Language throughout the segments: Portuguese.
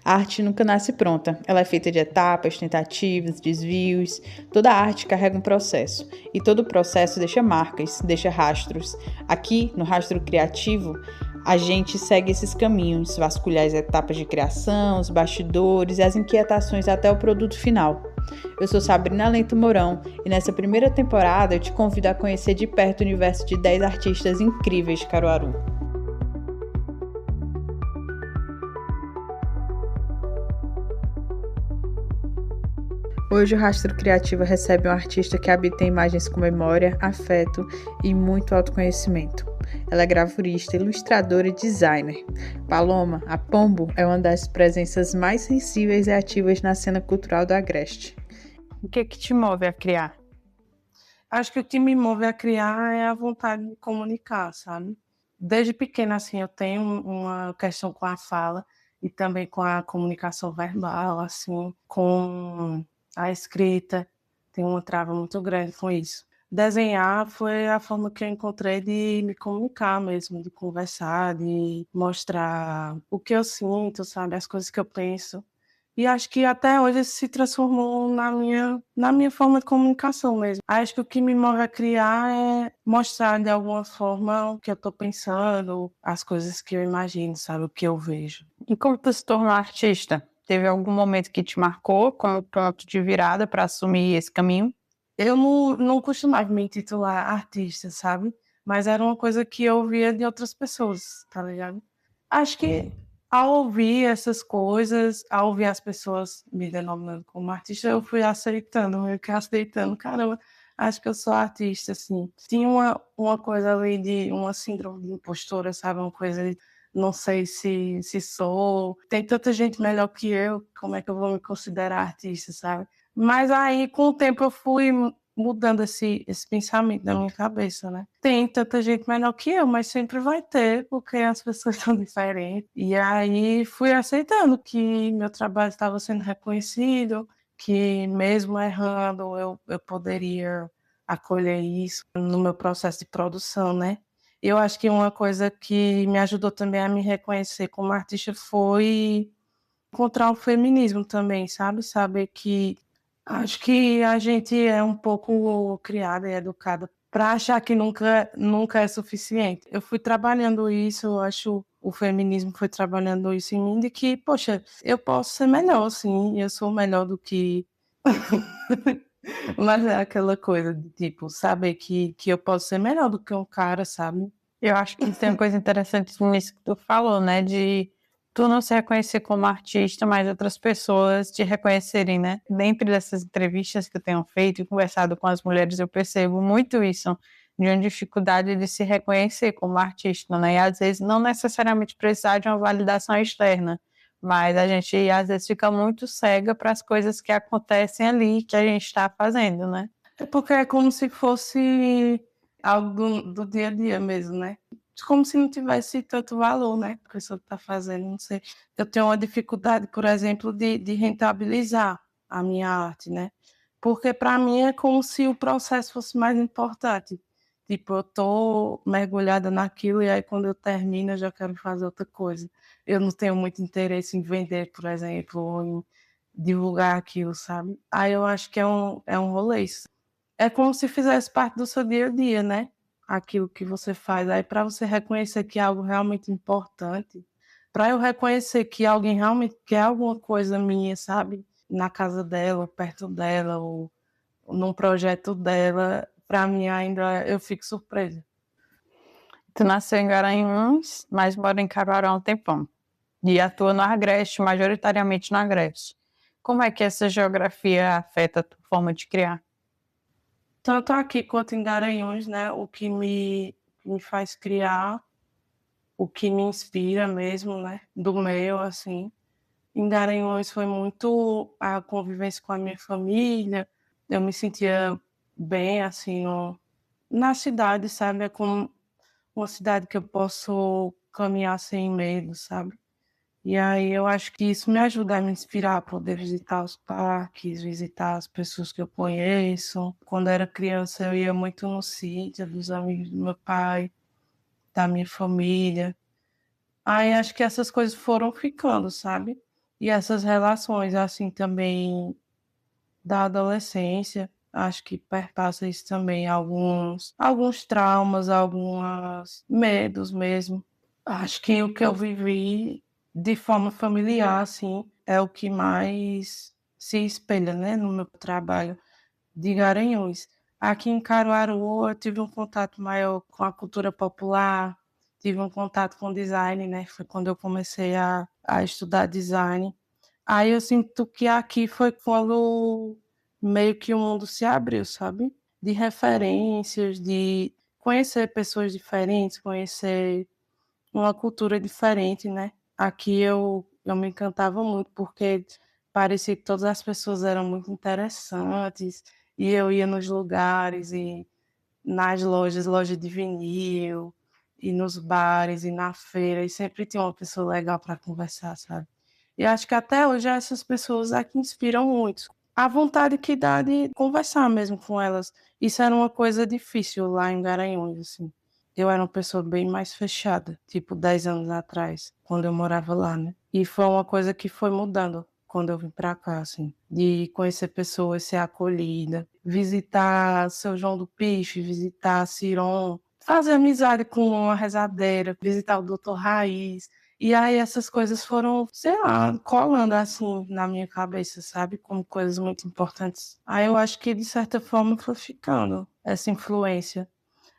A arte nunca nasce pronta. Ela é feita de etapas, tentativas, desvios. Toda arte carrega um processo. E todo processo deixa marcas, deixa rastros. Aqui, no Rastro Criativo, a gente segue esses caminhos, vasculhar as etapas de criação, os bastidores e as inquietações até o produto final. Eu sou Sabrina Lento Mourão e nessa primeira temporada eu te convido a conhecer de perto o universo de 10 artistas incríveis de Caruaru. Hoje o Rastro Criativo recebe um artista que habita em imagens com memória, afeto e muito autoconhecimento. Ela é gravurista, ilustradora e designer. Paloma, a Pombo, é uma das presenças mais sensíveis e ativas na cena cultural do Agreste. O que te move a criar? Acho que o que me move a criar é a vontade de comunicar, sabe? Desde pequena, assim, eu tenho uma questão com a fala e também com a comunicação verbal, assim, com a escrita. Tenho uma trava muito grande com isso. Desenhar foi a forma que eu encontrei de me comunicar mesmo, de conversar, de mostrar o que eu sinto, sabe? As coisas que eu penso. E acho que até hoje isso se transformou na minha forma de comunicação mesmo. Acho que o que me move a criar é mostrar de alguma forma o que eu estou pensando, as coisas que eu imagino, sabe? O que eu vejo. E como tu se tornou artista? Teve algum momento que te marcou como ponto de virada para assumir esse caminho? Eu não costumava me intitular artista, sabe? Mas era uma coisa que eu ouvia de outras pessoas, tá ligado? Acho que ao ouvir essas coisas, ao ouvir as pessoas me denominando como artista, eu fui aceitando, meio que aceitando. Caramba, acho que eu sou artista, assim. Tinha uma coisa ali de uma síndrome de impostora, sabe? Uma coisa de não sei se sou. Tem tanta gente melhor que eu, como é que eu vou me considerar artista, sabe? Mas aí, com o tempo, eu fui mudando esse pensamento da minha cabeça, né? Tem tanta gente melhor que eu, mas sempre vai ter, porque as pessoas são diferentes. E aí fui aceitando que meu trabalho estava sendo reconhecido, que mesmo errando eu poderia acolher isso no meu processo de produção, né? Eu acho que uma coisa que me ajudou também a me reconhecer como artista foi encontrar o feminismo também, sabe? Saber que acho que a gente é um pouco criada e educada para achar que nunca é suficiente. Eu fui trabalhando isso, eu acho o feminismo foi trabalhando isso em mim, de que, poxa, eu posso ser melhor, sim, eu sou melhor do que... Mas é aquela coisa de, tipo, saber que eu posso ser melhor do que um cara, sabe? Eu acho que tem uma coisa interessante nisso que tu falou, né? De tu não se reconhecer como artista, mas outras pessoas te reconhecerem, né? Dentro dessas entrevistas que eu tenho feito e conversado com as mulheres, eu percebo muito isso, de uma dificuldade de se reconhecer como artista, né? E às vezes não necessariamente precisar de uma validação externa, mas a gente às vezes fica muito cega para as coisas que acontecem ali, que a gente está fazendo, né? É porque é como se fosse algo do dia a dia mesmo, né? Como se não tivesse tanto valor, né? A pessoa que está fazendo, não sei. Eu tenho uma dificuldade, por exemplo, de rentabilizar a minha arte, né? Porque para mim é como se o processo fosse mais importante. Tipo, eu tô mergulhada naquilo e aí quando eu termino eu já quero fazer outra coisa. Eu não tenho muito interesse em vender, por exemplo, ou em divulgar aquilo, sabe? Aí eu acho que é um rolê isso. É como se fizesse parte do seu dia a dia, né? Aquilo que você faz. Aí para você reconhecer que é algo realmente importante, para eu reconhecer que alguém realmente quer alguma coisa minha, sabe? Na casa dela, ou perto dela, ou num projeto dela, para mim ainda eu fico surpresa. Tu nasceu em Garanhuns, mas mora em Caruaru há um tempão. E atua no Agreste, majoritariamente no Agreste. Como é que essa geografia afeta a tua forma de criar? Tanto aqui quanto em Garanhuns, né? O que me faz criar, o que me inspira mesmo, né? Do meu, assim. Em Garanhuns foi muito a convivência com a minha família. Eu me sentia bem, assim, na cidade, sabe? É como uma cidade que eu posso caminhar sem medo, sabe? E aí eu acho que isso me ajuda a me inspirar, a poder visitar os parques, visitar as pessoas que eu conheço. Quando era criança, eu ia muito no sítio dos amigos do meu pai, da minha família. Aí acho que essas coisas foram ficando, sabe? E essas relações, assim, também da adolescência, acho que perpassa isso também, alguns traumas, alguns medos mesmo. Acho que o que eu vivi de forma familiar, assim, é o que mais se espelha, né, no meu trabalho de Garanhuns. Aqui em Caruaru eu tive um contato maior com a cultura popular, tive um contato com design, né? Foi quando eu comecei a estudar design. Aí eu sinto que aqui foi quando meio que o mundo se abriu, sabe? De referências, de conhecer pessoas diferentes, conhecer uma cultura diferente, né? Aqui eu me encantava muito porque parecia que todas as pessoas eram muito interessantes e eu ia nos lugares e nas lojas, loja de vinil e nos bares e na feira e sempre tinha uma pessoa legal para conversar, sabe? E acho que até hoje essas pessoas aqui inspiram muito. A vontade que dá de conversar mesmo com elas. Isso era uma coisa difícil lá em Garanhuns, assim. Eu era uma pessoa bem mais fechada, tipo 10 anos atrás, quando eu morava lá, né? E foi uma coisa que foi mudando quando eu vim pra cá, assim, de conhecer pessoas, ser acolhida, visitar São João do Piche, visitar Ciron, fazer amizade com uma rezadeira, visitar o Doutor Raiz. E aí essas coisas foram, sei lá, colando assim na minha cabeça, sabe? Como coisas muito importantes. Aí eu acho que de certa forma foi ficando essa influência.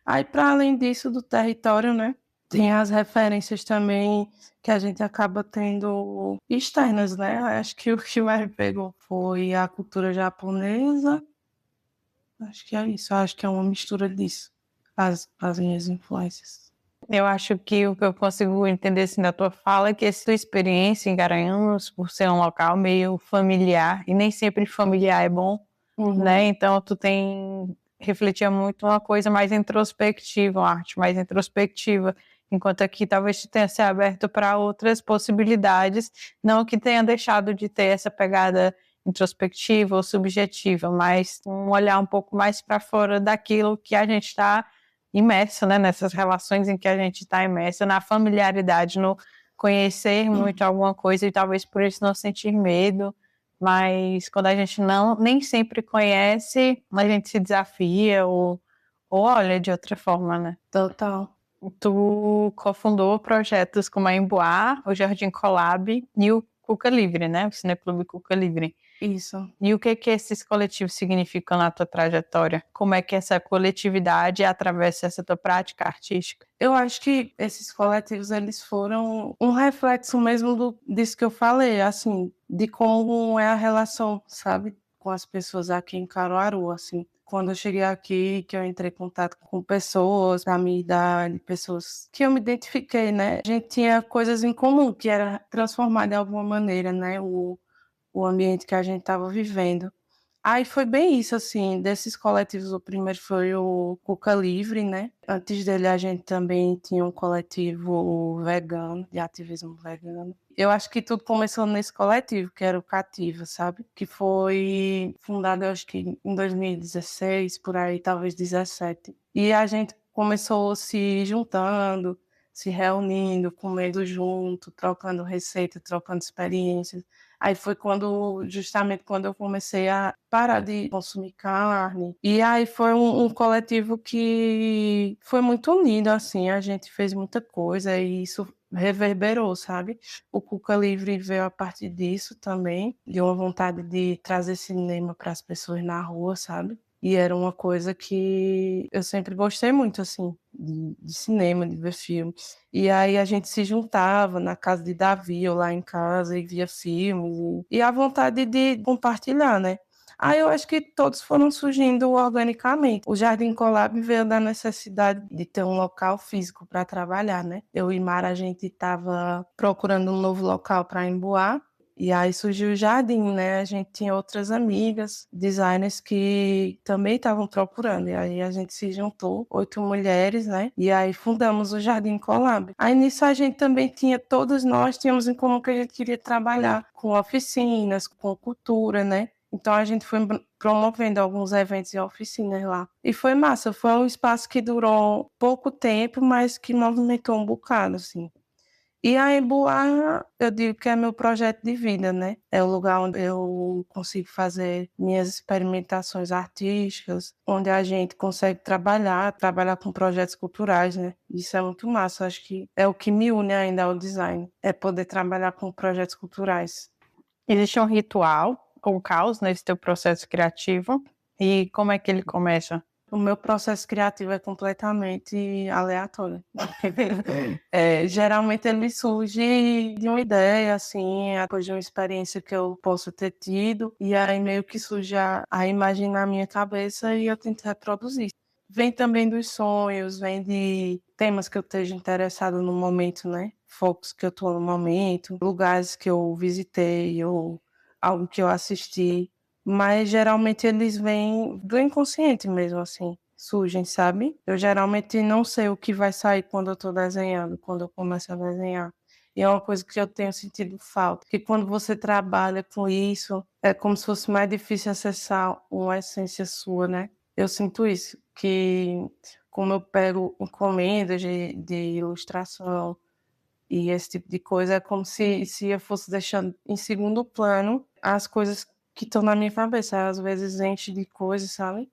Aí, para além disso, do território, né? Tem as referências também que a gente acaba tendo externas, né? Acho que o que mais me pegou foi a cultura japonesa. Acho que é isso, acho que é uma mistura disso, as minhas influências. Eu acho que o que eu consigo entender assim, da tua fala é que essa tua experiência em Garanhuns, por ser um local meio familiar, e nem sempre familiar é bom, né? Então tu refletia muito uma coisa mais introspectiva, uma arte mais introspectiva, enquanto aqui talvez tu tenha se aberto para outras possibilidades, não que tenha deixado de ter essa pegada introspectiva ou subjetiva, mas um olhar um pouco mais para fora daquilo que a gente está imerso, né, nessas relações em que a gente está imerso, na familiaridade, no conhecer muito alguma coisa e talvez por isso não sentir medo, mas quando a gente nem sempre conhece, a gente se desafia ou olha de outra forma, né? Total. Tu cofundou projetos como a Emboá, o Jardim Colab e o Cuca Livre, né? O Cineclube Cuca Livre. Isso. E o que esses coletivos significam na tua trajetória? Como é que essa coletividade atravessa essa tua prática artística? Eu acho que esses coletivos, eles foram um reflexo mesmo disso que eu falei, assim, de como é a relação, sabe, com as pessoas aqui em Caruaru, assim. Quando eu cheguei aqui, que eu entrei em contato com pessoas da minha idade, pessoas que eu me identifiquei, né? A gente tinha coisas em comum, que era transformar de alguma maneira, né, o ambiente que a gente estava vivendo. Aí foi bem isso, assim, desses coletivos, o primeiro foi o Cuca Livre, né? Antes dele a gente também tinha um coletivo vegano, de ativismo vegano. Eu acho que tudo começou nesse coletivo, que era o Cativa, sabe? Que foi fundado, eu acho que em 2016, por aí, talvez 17. E a gente começou se juntando, se reunindo, comendo junto, trocando receita, trocando experiências. Aí foi justamente quando eu comecei a parar de consumir carne. E aí foi um coletivo que foi muito unido, assim, a gente fez muita coisa e isso reverberou, sabe? O Cuca Livre veio a partir disso também, de uma vontade de trazer cinema para as pessoas na rua, sabe? E era uma coisa que eu sempre gostei muito, assim, de cinema, de ver filmes. E aí a gente se juntava na casa de Davi ou lá em casa e via filmes. E a vontade de compartilhar, né? Aí eu acho que todos foram surgindo organicamente. O Jardim Colab veio da necessidade de ter um local físico para trabalhar, né? Eu e Mara, a gente estava procurando um novo local para emboar. E aí surgiu o Jardim, né? A gente tinha outras amigas, designers que também estavam procurando. E aí a gente se juntou, 8 mulheres, né? E aí fundamos o Jardim Colab. Aí nisso a gente também tinha, todos nós tínhamos em comum que a gente queria trabalhar com oficinas, com cultura, né? Então a gente foi promovendo alguns eventos e oficinas lá. E foi massa, foi um espaço que durou pouco tempo, mas que movimentou um bocado, assim. E a Emboar, eu digo que é meu projeto de vida, né? É o lugar onde eu consigo fazer minhas experimentações artísticas, onde a gente consegue trabalhar com projetos culturais, né? Isso é muito massa, acho que é o que me une ainda ao design, é poder trabalhar com projetos culturais. Existe um ritual ou caos nesse teu processo criativo? E como é que ele começa? O meu processo criativo é completamente aleatório. Geralmente ele surge de uma ideia, assim, depois de uma experiência que eu posso ter tido, e aí meio que surge a imagem na minha cabeça e eu tento reproduzir. Vem também dos sonhos, vem de temas que eu esteja interessado no momento, né? Focos que eu estou no momento, lugares que eu visitei ou algo que eu assisti. Mas geralmente eles vêm do inconsciente mesmo, assim, surgem, sabe? Eu geralmente não sei o que vai sair quando eu tô desenhando, quando eu começo a desenhar. E é uma coisa que eu tenho sentido falta, que quando você trabalha com isso, é como se fosse mais difícil acessar uma essência sua, né? Eu sinto isso, que como eu pego encomendas de ilustração e esse tipo de coisa, é como se eu fosse deixando em segundo plano as coisas que estão na minha cabeça. Às vezes enche de coisas, sabe?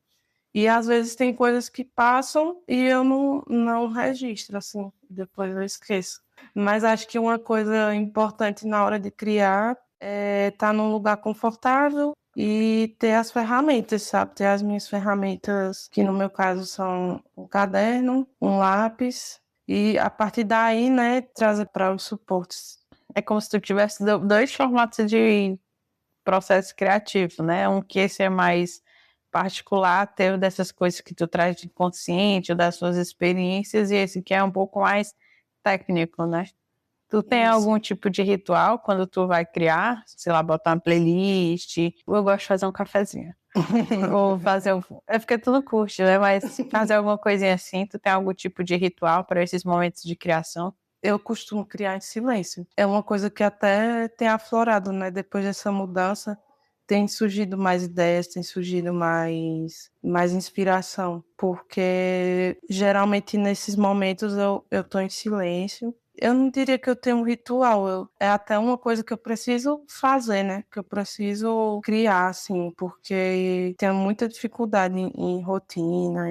E às vezes tem coisas que passam e eu não registro, assim, depois eu esqueço. Mas acho que uma coisa importante na hora de criar é estar num lugar confortável e ter as ferramentas, sabe? Ter as minhas ferramentas, que no meu caso são um caderno, um lápis, e a partir daí, né, trazer para os suportes. É como se tu tivesse dois formatos de processo criativo, né? Um que esse é mais particular, teu dessas coisas que tu traz de inconsciente, ou das suas experiências, e esse que é um pouco mais técnico, né? Tu tem Isso. algum tipo de ritual quando tu vai criar? Sei lá, botar uma playlist. Eu gosto de fazer um cafezinho. Ou fazer. É porque tu não curte, né? Mas fazer alguma coisinha assim, tu tem algum tipo de ritual para esses momentos de criação? Eu costumo criar em silêncio. É uma coisa que até tem aflorado, né? Depois dessa mudança, tem surgido mais ideias, tem surgido mais inspiração, porque geralmente nesses momentos eu tô em silêncio. Eu não diria que eu tenho um ritual, é até uma coisa que eu preciso fazer, né? Que eu preciso criar, assim, porque tenho muita dificuldade em rotina,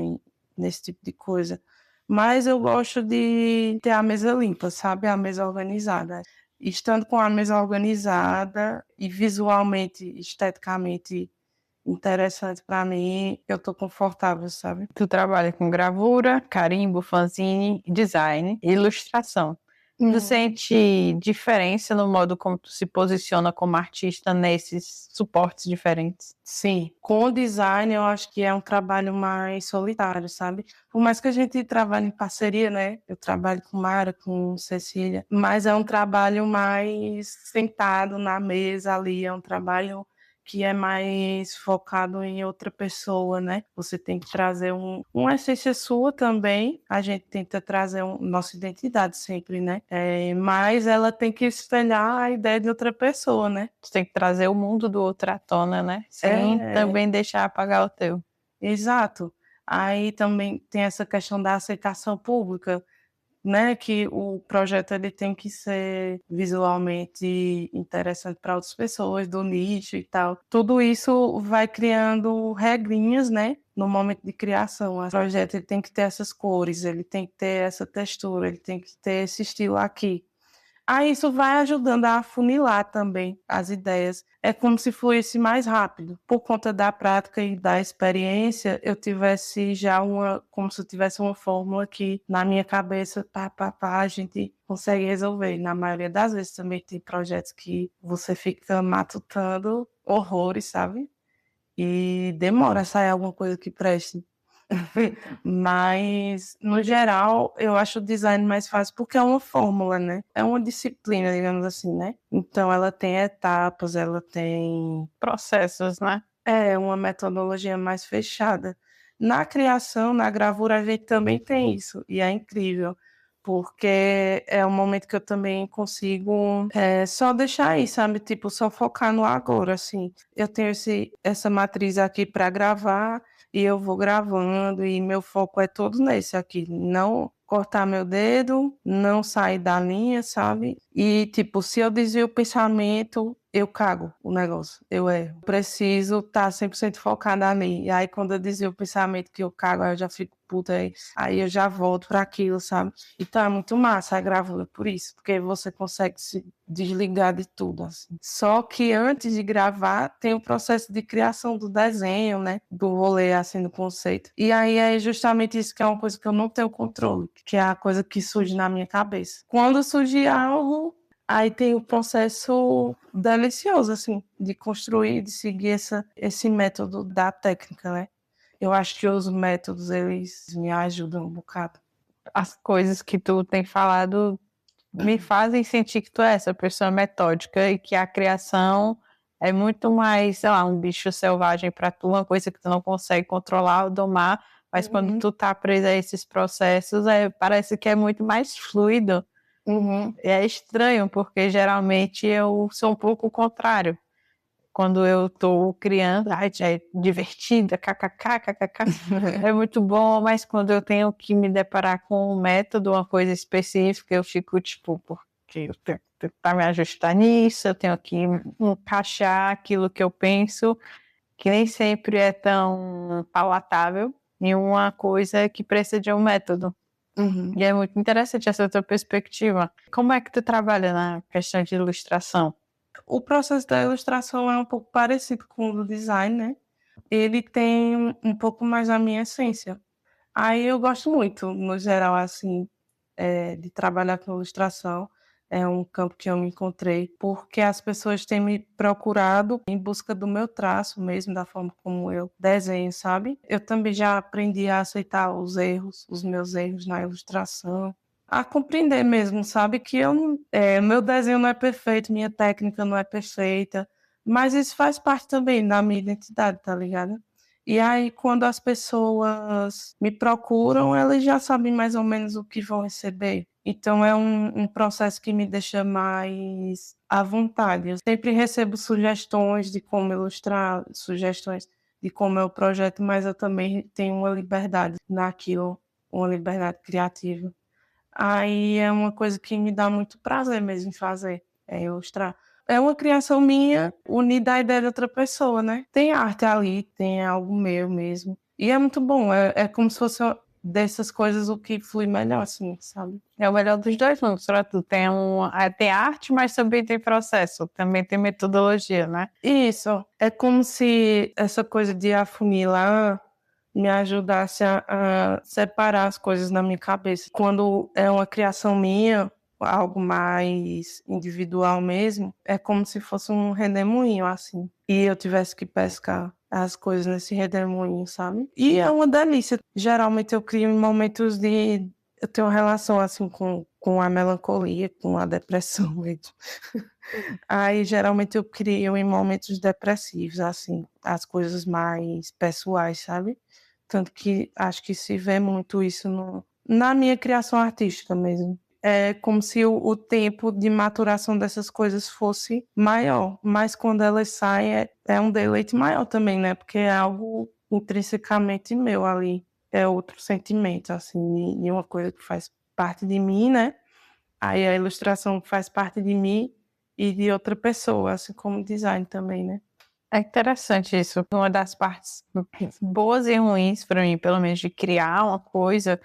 nesse tipo de coisa. Mas eu gosto de ter a mesa limpa, sabe? A mesa organizada. Estando com a mesa organizada e visualmente, esteticamente interessante para mim, eu tô confortável, sabe? Tu trabalha com gravura, carimbo, fanzine, design e ilustração. Tu Uhum. sente diferença no modo como tu se posiciona como artista nesses suportes diferentes? Sim, com o design eu acho que é um trabalho mais solitário, sabe? Por mais que a gente trabalhe em parceria, né? Eu trabalho com Mara, com Cecília, mas é um trabalho mais sentado na mesa ali, é um trabalho que é mais focado em outra pessoa, né? Você tem que trazer uma essência sua também, a gente tenta trazer nossa identidade sempre, né? Mas ela tem que espelhar a ideia de outra pessoa, né? Tu tem que trazer o mundo do outro à tona, né? Sem É, também deixar apagar o teu. exato. Aí também tem essa questão da aceitação pública, né, que o projeto ele tem que ser visualmente interessante para outras pessoas do nicho e tal. Tudo isso vai criando regrinhas, né, no momento de criação. O projeto ele tem que ter essas cores, ele tem que ter essa textura, ele tem que ter esse estilo aqui. Aí isso vai ajudando a afunilar também as ideias. É como se fluísse mais rápido. Por conta da prática e da experiência, eu tivesse já como se eu tivesse uma fórmula que na minha cabeça, a gente consegue resolver. Na maioria das vezes também tem projetos que você fica matutando horrores, sabe? E demora a sair alguma coisa que preste. Mas, no geral, eu acho o design mais fácil porque é uma fórmula, né? É uma disciplina, digamos assim, né? Então, ela tem etapas, ela tem Processos, né? uma metodologia mais fechada. Na criação, na gravura, a gente também tem isso, e é incrível, porque é um momento que eu também consigo só deixar aí, sabe? Tipo, só focar no agora, assim. Eu tenho essa matriz aqui para gravar, e eu vou gravando, e meu foco é todo nesse aqui, não cortar meu dedo, não sair da linha, sabe? E, tipo, se eu desvio o pensamento, eu cago o negócio, eu erro. Preciso estar 100% focada ali. E aí, quando eu desvio o pensamento que eu cago, aí eu já fico puta, aí eu já volto para aquilo, sabe? Então é muito massa a gravura por isso, porque você consegue se desligar de tudo, assim. Só que antes de gravar, tem o processo de criação do desenho, né? Do rolê, assim, do conceito. E aí é justamente isso que é uma coisa que eu não tenho controle, que é a coisa que surge na minha cabeça. Quando surge algo, aí tem o processo delicioso, assim, de construir, de seguir esse método da técnica, né? Eu acho que os métodos, eles me ajudam um bocado. As coisas que tu tem falado me fazem sentir que tu é essa pessoa metódica e que a criação é muito mais, sei lá, um bicho selvagem para tu, uma coisa que tu não consegue controlar ou domar, mas quando tu tá presa a esses processos, parece que é muito mais fluido. É estranho, porque geralmente eu sou um pouco o contrário. Quando eu tô criando, é divertida, kkk, é muito bom, mas quando eu tenho que me deparar com um método, uma coisa específica, eu fico tipo, porque eu tenho que tentar me ajustar nisso, eu tenho que encaixar aquilo que eu penso, que nem sempre é tão palatável, em uma coisa que precisa de um método. E é muito interessante essa tua perspectiva. Como é que tu trabalha na questão de ilustração? O processo da ilustração é um pouco parecido com o do design, né? Ele tem um pouco mais a minha essência. Aí eu gosto muito, no geral, assim, de trabalhar com ilustração. É um campo que eu me encontrei, porque as pessoas têm me procurado em busca do meu traço mesmo, da forma como eu desenho, sabe? Eu também já aprendi a aceitar os erros, os meus erros na ilustração, a compreender mesmo, sabe? Que meu desenho não é perfeito, minha técnica não é perfeita, mas isso faz parte também da minha identidade, tá ligado? E aí, quando as pessoas me procuram, elas já sabem mais ou menos o que vão receber. Então, é um processo que me deixa mais à vontade. Eu sempre recebo sugestões de como ilustrar, sugestões de como é o projeto, mas eu também tenho uma liberdade naquilo, uma liberdade criativa. Aí é uma coisa que me dá muito prazer mesmo fazer, é ilustrar. É uma criação minha unida à ideia de outra pessoa, né? Tem arte ali, tem algo meu mesmo. E é muito bom, é como se fosse dessas coisas o que flui melhor, assim, sabe? É o melhor dos dois mundos, pra tu. Tem arte, mas também tem processo, também tem metodologia, né? Isso, é como se essa coisa de afunilar me ajudasse a separar as coisas na minha cabeça. Quando é uma criação minha, algo mais individual mesmo, é como se fosse um redemoinho, assim. E eu tivesse que pescar as coisas nesse redemoinho, sabe? E é uma delícia. Geralmente eu crio em momentos de... Eu tenho uma relação, assim, com a melancolia, com a depressão mesmo. Aí, geralmente, eu crio em momentos depressivos, assim, as coisas mais pessoais, sabe? Tanto que acho que se vê muito isso na minha criação artística mesmo. É como se o tempo de maturação dessas coisas fosse maior, mas quando elas saem é um deleite maior também, né? Porque é algo intrinsecamente meu ali, é outro sentimento, assim, e uma coisa que faz parte de mim, né? Aí a ilustração faz parte de mim e de outra pessoa, assim como o design também, né? É interessante isso. Uma das partes boas e ruins para mim, pelo menos, de criar uma coisa,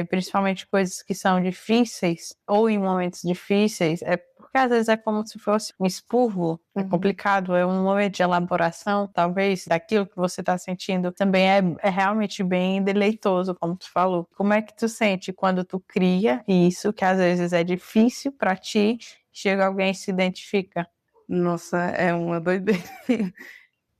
principalmente coisas que são difíceis ou em momentos difíceis, é porque às vezes é como se fosse um expurgo, é complicado, é um momento de elaboração, talvez, daquilo que você está sentindo, também é realmente bem deleitoso, como tu falou. Como é que tu sente quando tu cria isso, que às vezes é difícil para ti, chega alguém e se identifica? Nossa, é uma doideira.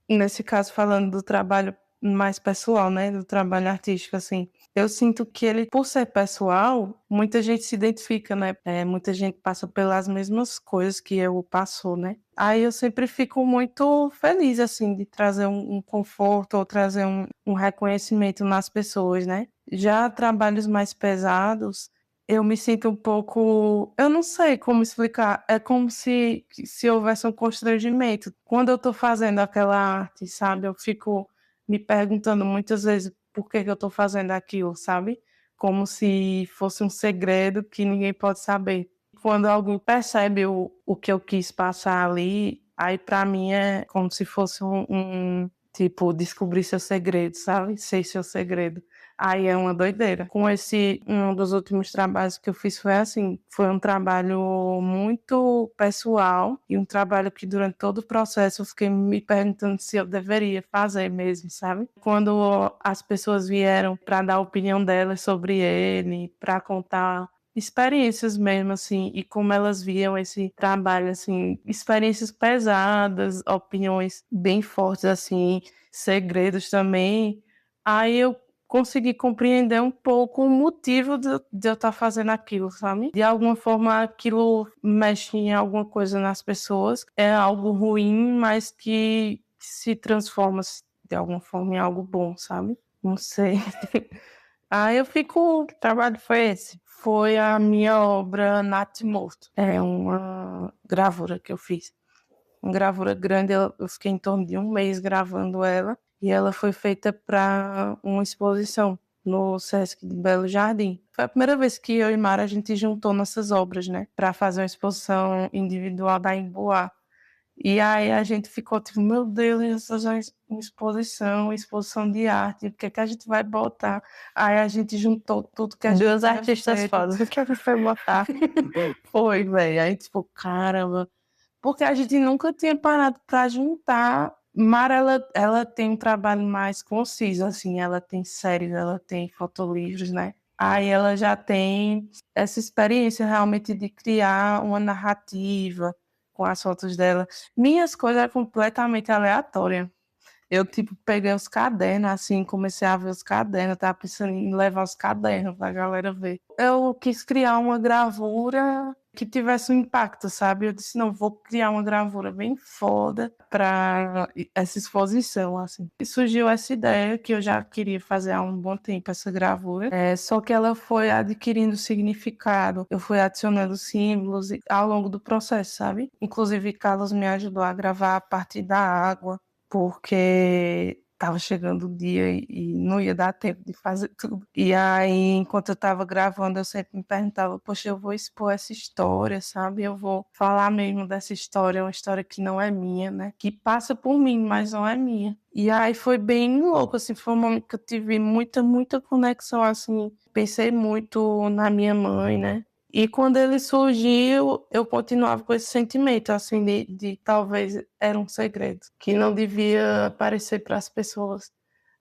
Nesse caso, falando do trabalho mais pessoal, né, do trabalho artístico, assim, eu sinto que ele, por ser pessoal, muita gente se identifica, né, muita gente passa pelas mesmas coisas que eu passou, né. Aí eu sempre fico muito feliz, assim, de trazer um conforto ou trazer um reconhecimento nas pessoas, né. Já trabalhos mais pesados, eu me sinto um pouco, eu não sei como explicar, é como se houvesse um constrangimento. Quando eu tô fazendo aquela arte, sabe, eu fico me perguntando muitas vezes por que que eu tô fazendo aquilo, sabe? Como se fosse um segredo que ninguém pode saber. Quando alguém percebe o que eu quis passar ali, aí pra mim é como se fosse tipo, descobrir seu segredo, sabe? Sei seu segredo. Aí é uma doideira. Com um dos últimos trabalhos que eu fiz foi assim, foi um trabalho muito pessoal e um trabalho que durante todo o processo eu fiquei me perguntando se eu deveria fazer mesmo, sabe? Quando as pessoas vieram para dar a opinião delas sobre ele, para contar experiências mesmo, assim, e como elas viam esse trabalho, assim, experiências pesadas, opiniões bem fortes, assim, segredos também. Aí eu consegui compreender um pouco o motivo de eu estar fazendo aquilo, sabe? De alguma forma, aquilo mexe em alguma coisa nas pessoas. É algo ruim, mas que se transforma de alguma forma em algo bom, sabe? Não sei. Aí eu fico. Que trabalho foi esse? Foi a minha obra Natimorto. É uma gravura que eu fiz. Uma gravura grande, eu fiquei em torno de um mês gravando ela. E ela foi feita para uma exposição no Sesc de Belo Jardim. Foi a primeira vez que eu e Mara a gente juntou nossas obras, né? Para fazer uma exposição individual da Emboá. E aí a gente ficou tipo, meu Deus, essa já é uma exposição de arte, o que é que a gente vai botar? Aí a gente juntou tudo que a gente Duas tinha artistas feito. fodas. O que a gente foi botar? Foi, velho. Aí tipo, caramba. Porque a gente nunca tinha parado para juntar. Mara, ela tem um trabalho mais conciso, assim, ela tem séries, ela tem fotolivros, né? Aí ela já tem essa experiência realmente de criar uma narrativa com as fotos dela. Minhas coisas eram completamente aleatórias. Eu, tipo, peguei os cadernos, assim, comecei a ver os cadernos, tava pensando em levar os cadernos pra galera ver. Eu quis criar uma gravura que tivesse um impacto, sabe? Eu disse, não, vou criar uma gravura bem foda pra essa exposição, assim. E surgiu essa ideia que eu já queria fazer há um bom tempo, essa gravura. Só que ela foi adquirindo significado, eu fui adicionando símbolos ao longo do processo, sabe? Inclusive, Carlos me ajudou a gravar a parte da água, porque estava chegando o dia e não ia dar tempo de fazer tudo. E aí, enquanto eu estava gravando, eu sempre me perguntava, poxa, eu vou expor essa história, sabe? Eu vou falar mesmo dessa história, uma história que não é minha, né? Que passa por mim, mas não é minha. E aí foi bem louco, assim, foi um momento que eu tive muita conexão, assim, pensei muito na minha mãe, né? E quando ele surgiu, eu continuava com esse sentimento, assim, de talvez era um segredo, que não devia aparecer para as pessoas.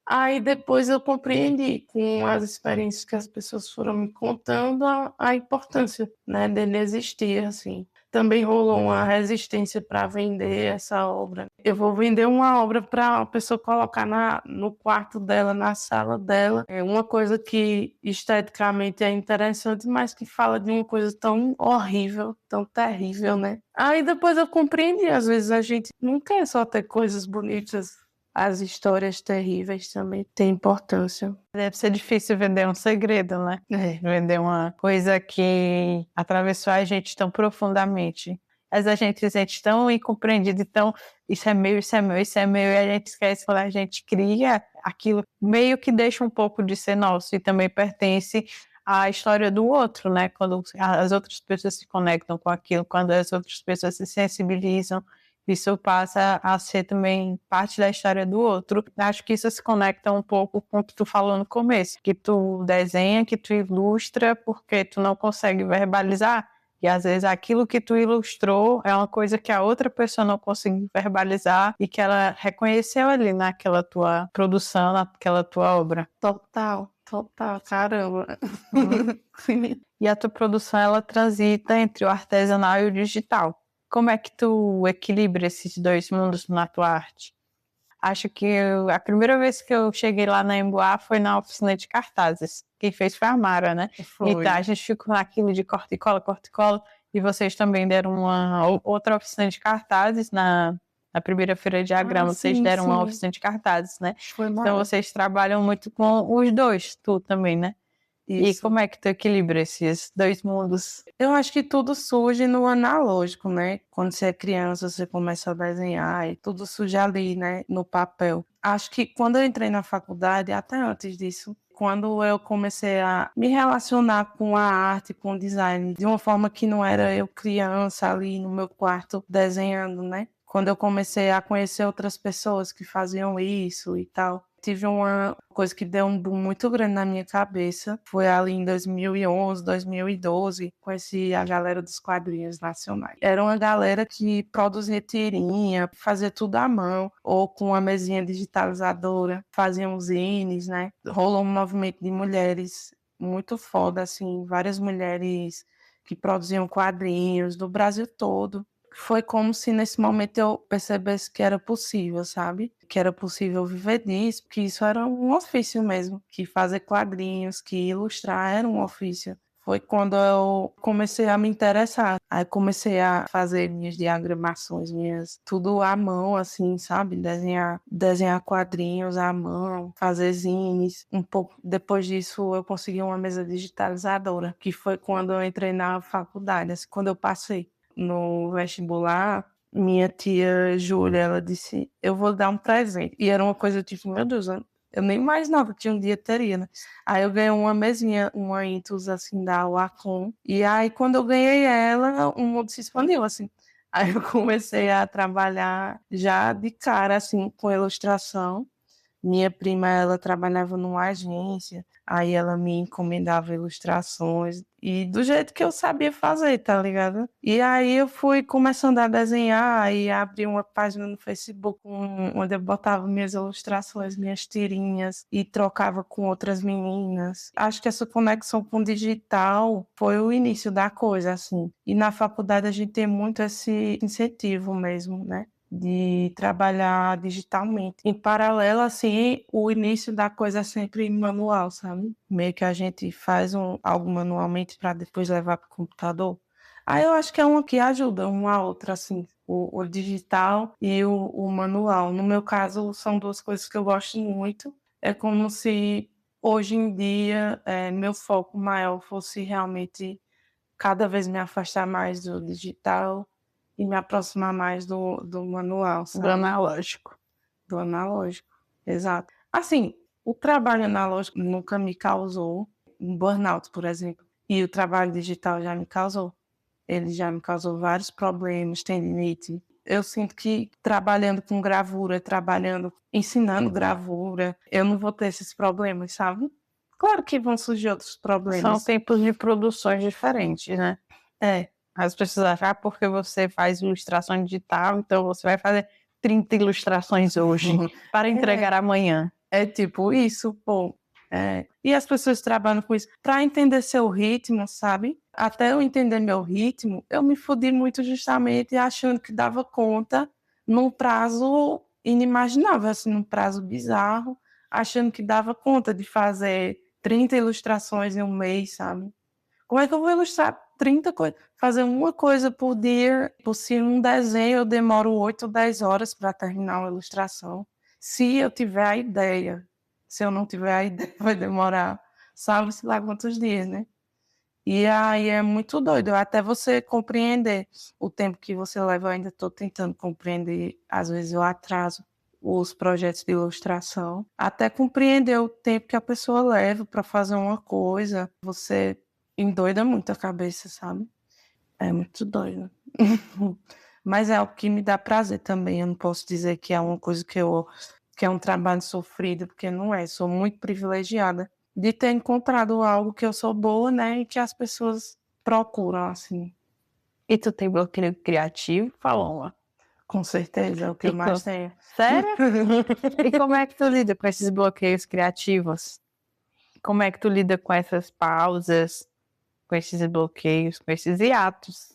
Aí depois eu compreendi, com as experiências que as pessoas foram me contando, a importância, né, dele existir, assim. Também rolou uma resistência para vender essa obra. Eu vou vender uma obra para a pessoa colocar no quarto dela, na sala dela. É uma coisa que esteticamente é interessante, mas que fala de uma coisa tão horrível, tão terrível, né? Aí depois eu compreendi, às vezes a gente não quer só ter coisas bonitas, as histórias terríveis também têm importância. Deve ser difícil vender um segredo, né? Vender uma coisa que atravessou a gente tão profundamente. Mas a gente se sente tão incompreendido, então isso é meu, isso é meu, isso é meu, e a gente esquece quando a gente cria aquilo, meio que deixa um pouco de ser nosso e também pertence à história do outro, né? Quando as outras pessoas se conectam com aquilo, quando as outras pessoas se sensibilizam, isso passa a ser também parte da história do outro. Acho que isso se conecta um pouco com o que tu falou no começo, que tu desenha, que tu ilustra, porque tu não consegue verbalizar. E às vezes aquilo que tu ilustrou é uma coisa que a outra pessoa não conseguiu verbalizar e que ela reconheceu ali naquela tua produção, naquela tua obra. Total, caramba. E a tua produção, ela transita entre o artesanal e o digital. Como é que tu equilibra esses dois mundos na tua arte? Acho que a primeira vez que eu cheguei lá na Emboá foi na oficina de cartazes. Quem fez foi a Mara, né? Foi. Então a gente ficou naquilo de corta e cola. E vocês também deram uma outra oficina de cartazes na primeira feira de Diagrama. Vocês deram uma oficina de cartazes, né? Foi então vocês trabalham muito com os dois, tu também, né? Isso. E como é que tu equilibra esses dois mundos? Eu acho que tudo surge no analógico, né? Quando você é criança, você começa a desenhar e tudo surge ali, né? No papel. Acho que quando eu entrei na faculdade, até antes disso, quando eu comecei a me relacionar com a arte, com o design, de uma forma que não era eu criança ali no meu quarto desenhando, né? Quando eu comecei a conhecer outras pessoas que faziam isso e tal, tive uma coisa que deu um boom muito grande na minha cabeça. Foi ali em 2011, 2012, conheci a galera dos quadrinhos nacionais. Era uma galera que produzia tirinha, fazia tudo à mão, ou com uma mesinha digitalizadora, faziam zines, né? Rolou um movimento de mulheres muito foda, assim, várias mulheres que produziam quadrinhos do Brasil todo. Foi como se nesse momento eu percebesse que era possível, sabe? Que era possível viver disso, porque isso era um ofício mesmo, que fazer quadrinhos, que ilustrar era um ofício. Foi quando eu comecei a me interessar. Aí comecei a fazer minhas diagramações, minhas tudo à mão, assim, sabe? Desenhar quadrinhos à mão, fazer zines. Um pouco depois disso eu consegui uma mesa digitalizadora, que foi quando eu entrei na faculdade, assim, quando eu passei no vestibular, minha tia Júlia, ela disse, eu vou dar um presente. E era uma coisa tipo, meu Deus, eu nem imaginava que um dia teria, né? Aí eu ganhei uma mesinha, uma Intus, assim, da Wacom. E aí, quando eu ganhei ela, o mundo se expandiu, assim. Aí eu comecei a trabalhar já de cara, assim, com ilustração. Minha prima, ela trabalhava numa agência, aí ela me encomendava ilustrações e do jeito que eu sabia fazer, tá ligado? E aí eu fui começando a desenhar e abri uma página no Facebook onde eu botava minhas ilustrações, minhas tirinhas e trocava com outras meninas. Acho que essa conexão com o digital foi o início da coisa, assim. E na faculdade a gente tem muito esse incentivo mesmo, né? De trabalhar digitalmente. Em paralelo, assim, o início da coisa é sempre manual, sabe? Meio que a gente faz algo manualmente para depois levar para o computador. Aí eu acho que é uma que ajuda uma a outra, assim, o digital e o manual. No meu caso, são duas coisas que eu gosto muito. É como se hoje em dia meu foco maior fosse realmente cada vez me afastar mais do digital e me aproximar mais do manual, Do sabe? analógico. Do analógico, exato. Assim, o trabalho analógico nunca me causou um burnout, por exemplo, e o trabalho digital já me causou. Ele já me causou vários problemas, tendinite. Eu sinto que trabalhando com gravura, ensinando gravura, eu não vou ter esses problemas, sabe? Claro que vão surgir outros São problemas. tempos de produções diferentes, né? É, As pessoas acham, porque você faz ilustração digital, então você vai fazer 30 ilustrações hoje para entregar amanhã. é tipo isso, pô. É. E as pessoas trabalham com isso para entender seu ritmo, sabe? Até eu entender meu ritmo, eu me fodi muito justamente achando que dava conta num prazo inimaginável, assim, num prazo bizarro, achando que dava conta de fazer 30 ilustrações em um mês, sabe? Como é que eu vou ilustrar 30 coisas? Fazer uma coisa por dia, por se um desenho eu demoro 8 ou 10 horas para terminar uma ilustração. Se eu tiver a ideia. Se eu não tiver a ideia, vai demorar, sabe-se lá quantos dias, né? E aí é muito doido, até você compreender o tempo que você leva, eu ainda estou tentando compreender, às vezes eu atraso os projetos de ilustração, até compreender o tempo que a pessoa leva para fazer uma coisa, você endoida muito a cabeça, sabe? É muito doido. Mas é algo que me dá prazer também, eu não posso dizer que é uma coisa que é um trabalho sofrido, porque não é, sou muito privilegiada de ter encontrado algo que eu sou boa, né, e que as pessoas procuram, assim. E tu tem bloqueio criativo, Paloma? Com certeza, é o que eu mais tenho. Sério? E como é que tu lida com esses bloqueios criativos? Como é que tu lida com essas pausas, com esses bloqueios, com esses hiatos?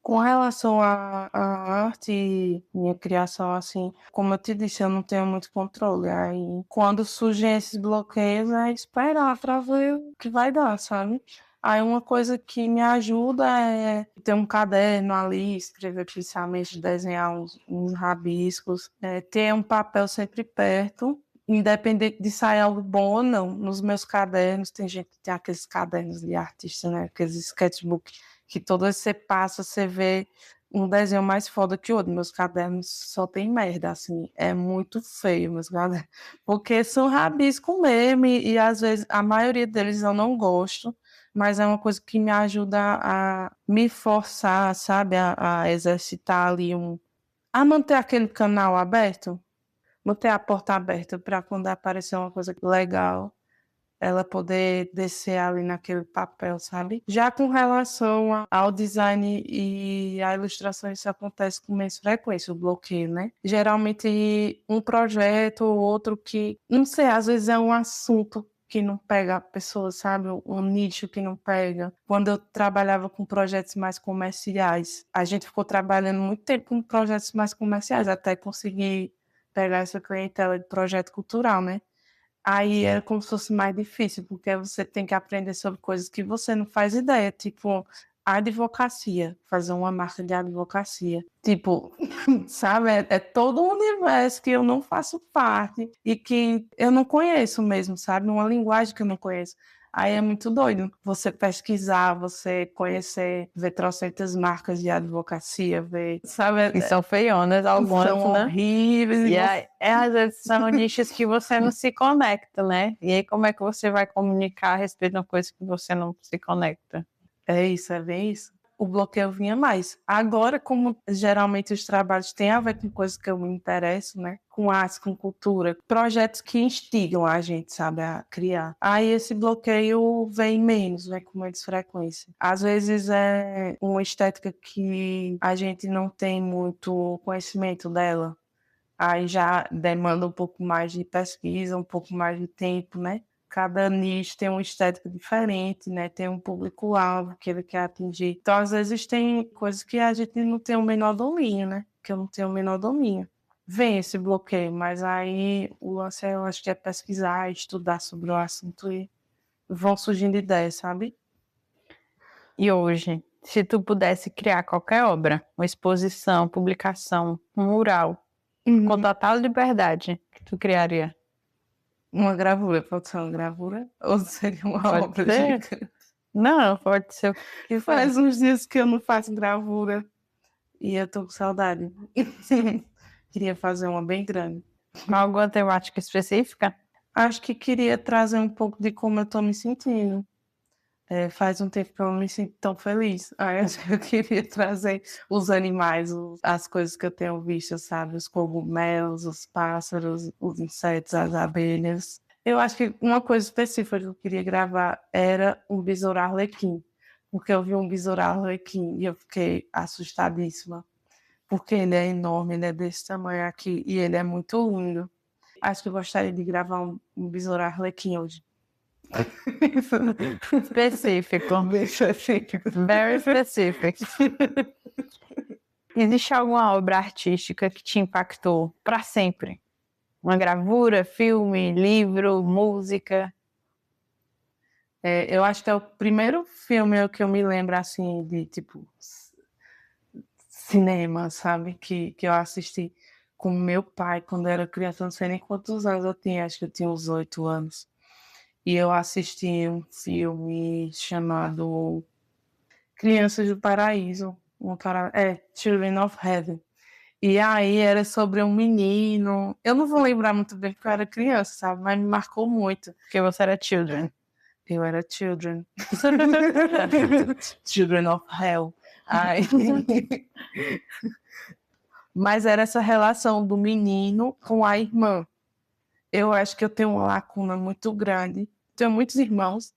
Com relação à arte e minha criação, assim, como eu te disse, eu não tenho muito controle. Aí, quando surgem esses bloqueios, é esperar para ver o que vai dar, sabe? Aí, uma coisa que me ajuda é ter um caderno ali, escrever pensamentos, desenhar uns rabiscos, ter um papel sempre perto, independente de sair algo bom ou não. Nos meus cadernos, tem gente que tem aqueles cadernos de artista, né? Aqueles sketchbooks que toda vez que você passa, você vê um desenho mais foda que o outro. Meus cadernos só tem merda, assim. É muito feio meus cadernos. Porque são rabisco mesmo e às vezes a maioria deles eu não gosto, mas é uma coisa que me ajuda a me forçar, sabe? A exercitar ali a manter aquele canal aberto, manter a porta aberta para quando aparecer uma coisa legal ela poder descer ali naquele papel, sabe? Já com relação ao design e à ilustração, isso acontece com mais frequência, o bloqueio, né? Geralmente um projeto ou outro que, não sei, às vezes é um assunto que não pega a pessoa, sabe? Um nicho que não pega. Quando eu trabalhava com projetos mais comerciais, a gente ficou trabalhando muito tempo com projetos mais comerciais, até conseguir pegar essa clientela de projeto cultural, né? Aí é como se fosse mais difícil, porque você tem que aprender sobre coisas que você não faz ideia, tipo advocacia, fazer uma marca de advocacia. Tipo, sabe, é todo um universo que eu não faço parte e que eu não conheço mesmo, sabe? Uma linguagem que eu não conheço. Aí é muito doido você pesquisar, você conhecer, ver trocentas marcas de advocacia, ver, sabe? E são feionas algumas, São né? horríveis. E aí, às vezes são nichos que você não se conecta, né? E aí como é que você vai comunicar a respeito de uma coisa que você não se conecta? É isso, é bem isso. O bloqueio vinha mais. Agora, como geralmente os trabalhos têm a ver com coisas que eu me interesso, né? Com arte, com cultura, projetos que instigam a gente, sabe, a criar. Aí esse bloqueio vem menos, vem com menos frequência. Às vezes é uma estética que a gente não tem muito conhecimento dela. Aí já demanda um pouco mais de pesquisa, um pouco mais de tempo, né? Cada nicho tem uma estética diferente, né? Tem um público-alvo que ele quer atingir. Então, às vezes, tem coisas que a gente não tem o menor domínio, né? Que eu não tenho o menor domínio. Vem esse bloqueio, mas aí o lance, eu acho que é pesquisar, estudar sobre o assunto e vão surgindo ideias, sabe? E hoje, se tu pudesse criar qualquer obra, uma exposição, publicação, um mural, com total liberdade, que tu criaria? Uma gravura, pode ser uma gravura? Ou seria uma Pode obra ser? gigante? Não, pode ser o que quiser. Faz uns dias que eu não faço gravura. E eu tô com saudade. Queria fazer uma bem grande. Com alguma temática específica? Acho que queria trazer um pouco de como eu tô me sentindo. Faz um tempo que eu não me sinto tão feliz. Aí acho que eu queria trazer os animais, as coisas que eu tenho visto, sabe? Os cogumelos, os pássaros, os insetos, as abelhas. Eu acho que uma coisa específica que eu queria gravar era um besouro arlequim. Porque eu vi um besouro arlequim e eu fiquei assustadíssima. Porque ele é enorme, ele é desse tamanho aqui e ele é muito lindo. Acho que eu gostaria de gravar um besouro arlequim hoje. Específico. Bem específico. Very specific. Existe alguma obra artística que te impactou para sempre? Uma gravura, filme, livro, música? Eu acho que é o primeiro filme que eu me lembro, assim, de, tipo, cinema, sabe? Que eu assisti com meu pai quando eu era criança. Não sei nem quantos anos eu tinha, acho que eu tinha uns 8 anos. E eu assisti um filme chamado Crianças do Paraíso. Children of Heaven. E aí era sobre um menino. Eu não vou lembrar muito bem porque eu era criança, sabe? Mas me marcou muito. Porque você era children. Eu era children. Children of Hell. Ai. Mas era essa relação do menino com a irmã. Eu acho que eu tenho uma lacuna muito grande. Tenho muitos irmãos,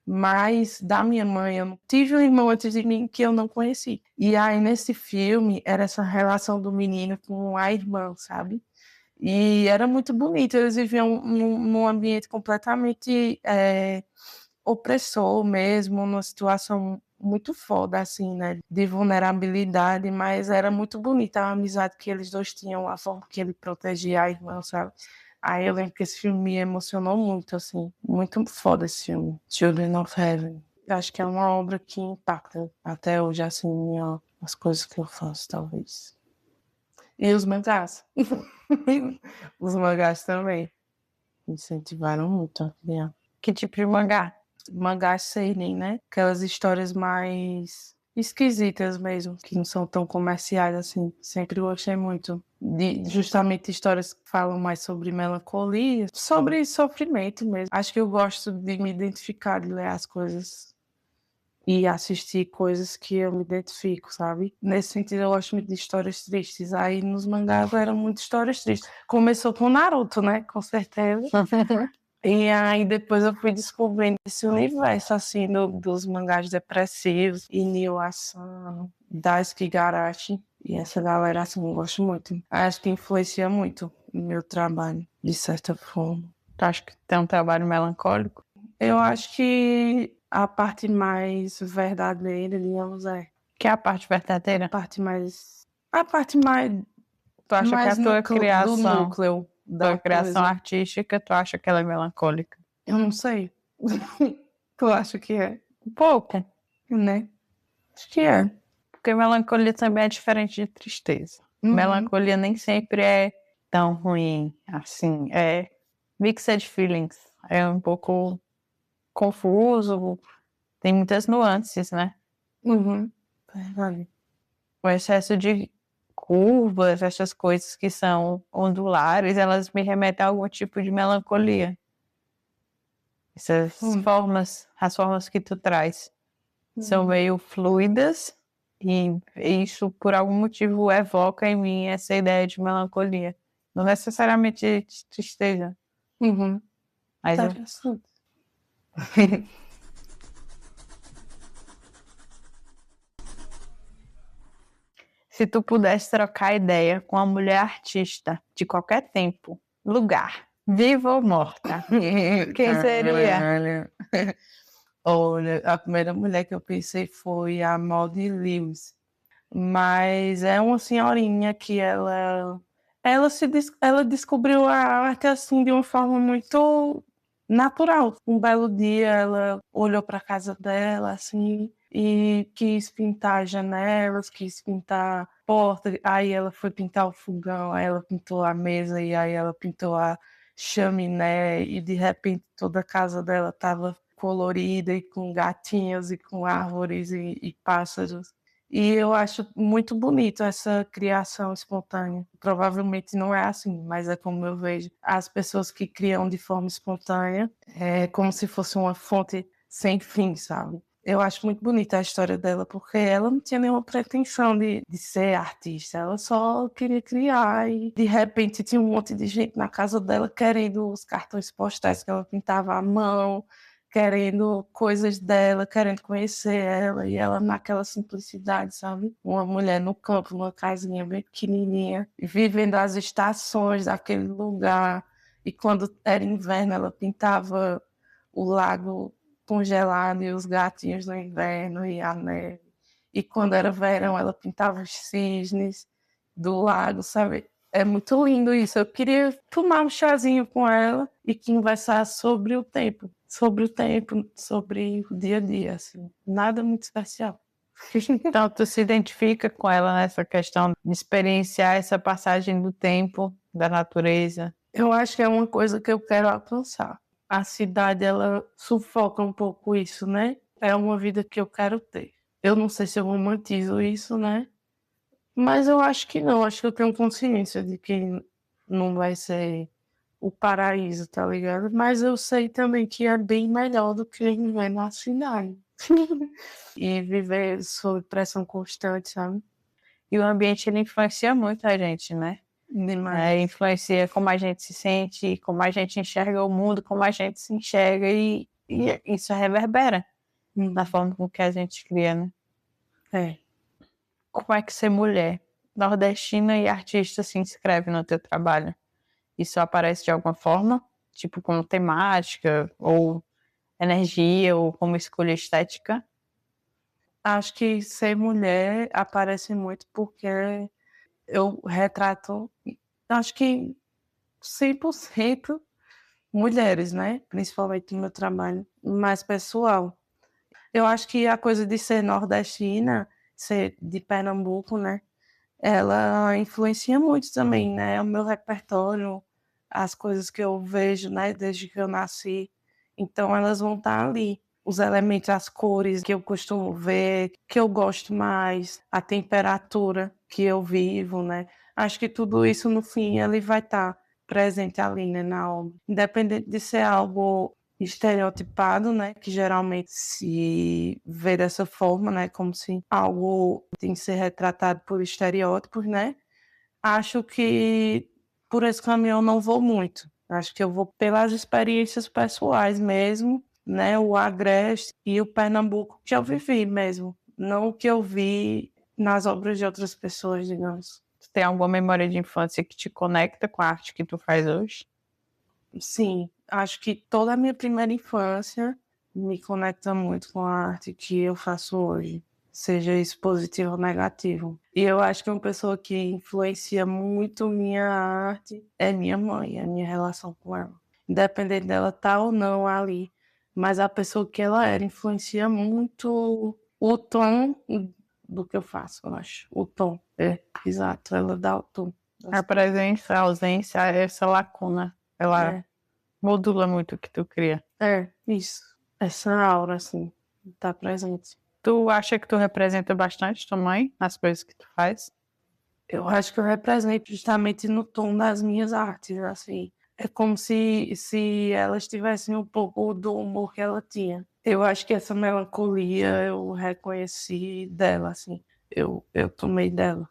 mas da minha mãe, eu não tive um irmão antes de mim que eu não conheci. E aí, nesse filme, era essa relação do menino com a irmã, sabe? E era muito bonito. Eles viviam num ambiente completamente opressor mesmo, numa situação muito foda, assim, né? De vulnerabilidade, mas era muito bonita a amizade que eles dois tinham, a forma que ele protegia a irmã, sabe? Aí eu lembro que esse filme me emocionou muito, assim. Muito foda esse filme, Children of Heaven. Eu acho que é uma obra que impacta até hoje, assim, as coisas que eu faço, talvez. E os mangás. Os mangás também. Me incentivaram muito a criar. Que tipo de mangá? Mangás seinen, né? Aquelas histórias mais esquisitas mesmo, que não são tão comerciais assim. Sempre gostei muito de justamente histórias que falam mais sobre melancolia, sobre sofrimento mesmo. Acho que eu gosto de me identificar, de ler as coisas e assistir coisas que eu me identifico, sabe? Nesse sentido, eu gosto muito de histórias tristes. Aí nos mangás eram muito histórias tristes. Começou com Naruto, né? Com certeza. E aí depois eu fui descobrindo esse universo, assim, dos mangás depressivos, Inio Asano, Daisuke Igarashi. E essa galera, assim, eu gosto muito. Acho que influencia muito o meu trabalho, de certa forma. Tu acha que tem um trabalho melancólico? Eu acho que a parte mais verdadeira, digamos, Que é a parte verdadeira? a parte mais... A parte mais, Tu acha que a mais tua do criação, núcleo da criação coisa. artística, tu acha que ela é melancólica? Eu não sei. Tu acha que é, Um pouco. né? Acho que é. Porque melancolia também é diferente de tristeza. Uhum. Melancolia nem sempre é tão ruim assim. É mixed feelings. É um pouco confuso. Tem muitas nuances, né? Uhum. Verdade. O excesso de curvas, essas coisas que são ondulares, elas me remetem a algum tipo de melancolia. Essas formas, as formas que tu traz, são meio fluidas e isso, por algum motivo, evoca em mim essa ideia de melancolia. Não necessariamente de tristeza, Uhum. mas eu... Interessante. Se tu pudesse trocar ideia com uma mulher artista de qualquer tempo, lugar, viva ou morta, quem seria? Olha, a primeira mulher que eu pensei foi a Maudie Lewis, mas é uma senhorinha que ela descobriu a arte assim de uma forma muito natural. Um belo dia ela olhou para a casa dela assim e quis pintar janelas, quis pintar porta, aí ela foi pintar o fogão, aí ela pintou a mesa e aí ela pintou a chaminé e de repente toda a casa dela estava colorida e com gatinhos e com árvores e pássaros. E eu acho muito bonito essa criação espontânea. Provavelmente não é assim, mas é como eu vejo as pessoas que criam de forma espontânea, é como se fosse uma fonte sem fim, sabe? Eu acho muito bonita a história dela, porque ela não tinha nenhuma pretensão de ser artista, ela só queria criar e de repente tinha um monte de gente na casa dela querendo os cartões postais que ela pintava à mão, querendo coisas dela, querendo conhecer ela, e ela naquela simplicidade, sabe? Uma mulher no campo, numa casinha bem pequenininha, vivendo as estações daquele lugar, e quando era inverno ela pintava o lago congelado e os gatinhos no inverno e a neve. E quando era verão, ela pintava os cisnes do lago, sabe? É muito lindo isso. Eu queria tomar um chazinho com ela e conversar sobre o tempo, sobre o dia a dia, assim. Nada muito especial. Então, tu se identifica com ela nessa questão de experienciar essa passagem do tempo, da natureza? Eu acho que é uma coisa que eu quero alcançar. A cidade, ela sufoca um pouco isso, né? É uma vida que eu quero ter. Eu não sei se eu romantizo isso, né? Mas eu acho que não. Acho que eu tenho consciência de que não vai ser o paraíso, tá ligado? Mas eu sei também que é bem melhor do que viver na cidade. E viver sob pressão constante, sabe? E o ambiente, ele influencia muito a gente, né? Demais. Influencia como a gente se sente, como a gente enxerga o mundo, como a gente se enxerga e isso reverbera na forma com que a gente cria, né? É. Como é que ser mulher, nordestina e artista se inscreve no teu trabalho? Isso aparece de alguma forma? Tipo como temática, ou energia, ou como escolha estética? Acho que ser mulher aparece muito porque eu retrato, acho que 100% mulheres, né? Principalmente no meu trabalho mais pessoal. Eu acho que a coisa de ser nordestina, ser de Pernambuco, né? Ela influencia muito também, né? O meu repertório, as coisas que eu vejo, né? Desde que eu nasci. Então elas vão estar ali. os elementos, as cores que eu costumo ver, que eu gosto mais, a temperatura que eu vivo, né? Acho que tudo isso, no fim, ele vai estar presente ali, né, na obra. Independente de ser algo estereotipado, né, que geralmente se vê dessa forma, né, como se algo tem que ser retratado por estereótipos, né? Acho que por esse caminho eu não vou muito. Acho que eu vou pelas experiências pessoais mesmo, né? O Agreste e o Pernambuco que eu vivi mesmo, não o que eu vi nas obras de outras pessoas, digamos. Tu tem alguma memória de infância que te conecta com a arte que tu faz hoje? Sim, acho que toda a minha primeira infância me conecta muito com a arte que eu faço hoje, seja isso positivo ou negativo. E eu acho que uma pessoa que influencia muito minha arte é minha mãe, a minha relação com ela. Independente dela estar ou não ali, mas a pessoa que ela era influencia muito o tom do que eu faço, eu acho. O tom, exato, ela dá o tom. A presença, a ausência, essa lacuna, ela modula muito o que tu cria. Isso. Essa aura, assim, tá presente. Tu acha que tu representa bastante tua mãe nas coisas que tu faz? Eu acho que eu represento justamente no tom das minhas artes, assim. É como se elas tivessem um pouco do humor que ela tinha. Eu acho que essa melancolia eu reconheci dela, assim. Eu tomei dela.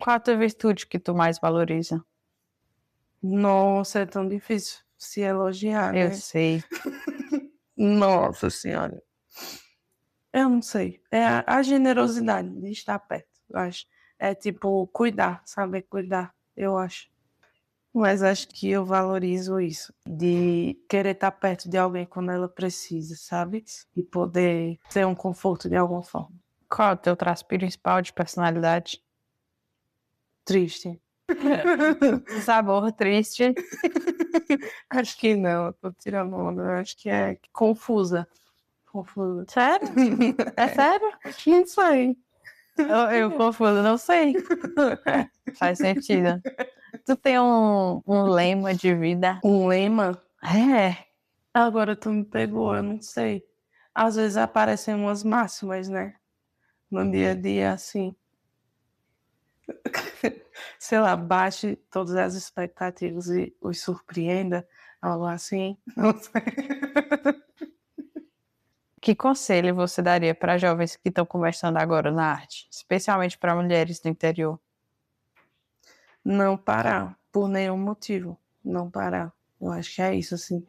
Qual a tua virtude que tu mais valoriza? Nossa, é tão difícil se elogiar, Eu né? sei. Nossa Senhora. Eu não sei. É a generosidade de estar perto, eu acho. É tipo cuidar, saber cuidar, eu acho. Mas acho que eu valorizo isso, de querer estar perto de alguém quando ela precisa, sabe? E poder ser um conforto de alguma forma. Qual é o teu traço principal de personalidade? Triste. Sabor triste. Acho que não, eu tô tirando onda. Eu acho que é confusa. Confusa. Sério? É sério? Não sei. Eu confuso, não sei. Faz sentido. Tu tem um lema de vida? Um lema? É. Agora tu me pegou, eu não sei. Às vezes aparecem umas máximas, né? No dia a dia, assim. Sei lá, baixe todas as expectativas e os surpreenda. Algo assim. Não sei. Que conselho você daria para jovens que estão começando agora na arte, especialmente para mulheres do interior? Não parar, por nenhum motivo. Não parar. Eu acho que é isso, assim.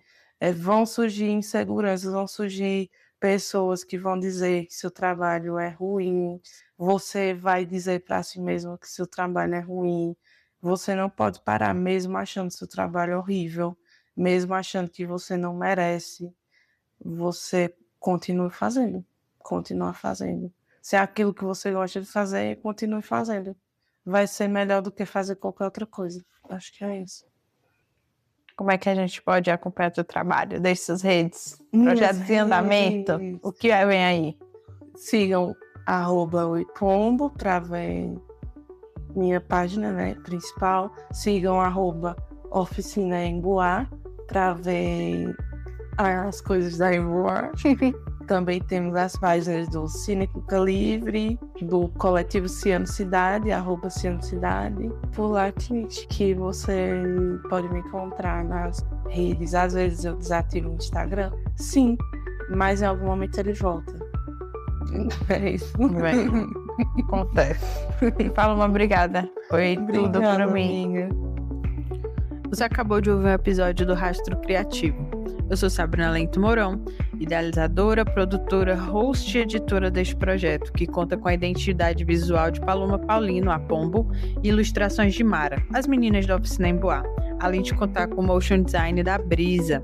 Vão surgir inseguranças, vão surgir pessoas que vão dizer que seu trabalho é ruim. Você vai dizer para si mesmo que seu trabalho é ruim. Você não pode parar, mesmo achando seu trabalho horrível, mesmo achando que você não merece. Você continue fazendo. Continua fazendo. Se é aquilo que você gosta de fazer, continue fazendo. Vai ser melhor do que fazer qualquer outra coisa. Acho que é isso. Como é que a gente pode acompanhar teu trabalho? Deixe suas redes, projetos em andamento, o que vem aí? Sigam @oipombo para ver minha página, né, principal. Sigam @oficina Emboá para ver as coisas da Emboá. Também temos as páginas do Cine Cuca Livre, do Coletivo Ciano Cidade, @Ciano Cidade. Por lá que você pode me encontrar nas redes. Às vezes eu desativo o Instagram. Sim, mas em algum momento ele volta. É isso. Bem, acontece. Fala uma obrigada. Foi tudo pra mim. Amiga. Você acabou de ouvir um episódio do Rastro Criativo. Eu sou Sabrina Lento Mourão, idealizadora, produtora, host e editora deste projeto, que conta com a identidade visual de Paloma Paulino, a Pombo, e ilustrações de Mara, as meninas da Oficina Emboá, além de contar com o motion design da Brisa.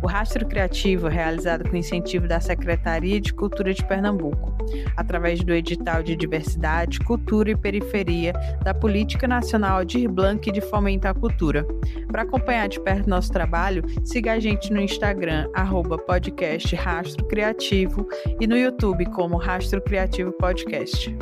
O Rastro Criativo é realizado com incentivo da Secretaria de Cultura de Pernambuco, através do edital de Diversidade, Cultura e Periferia da Política Nacional Aldir Blanc de Fomento à Cultura. Para acompanhar de perto nosso trabalho, siga a gente no Instagram, @podcast Rastro Criativo, e no YouTube como Rastro Criativo Podcast.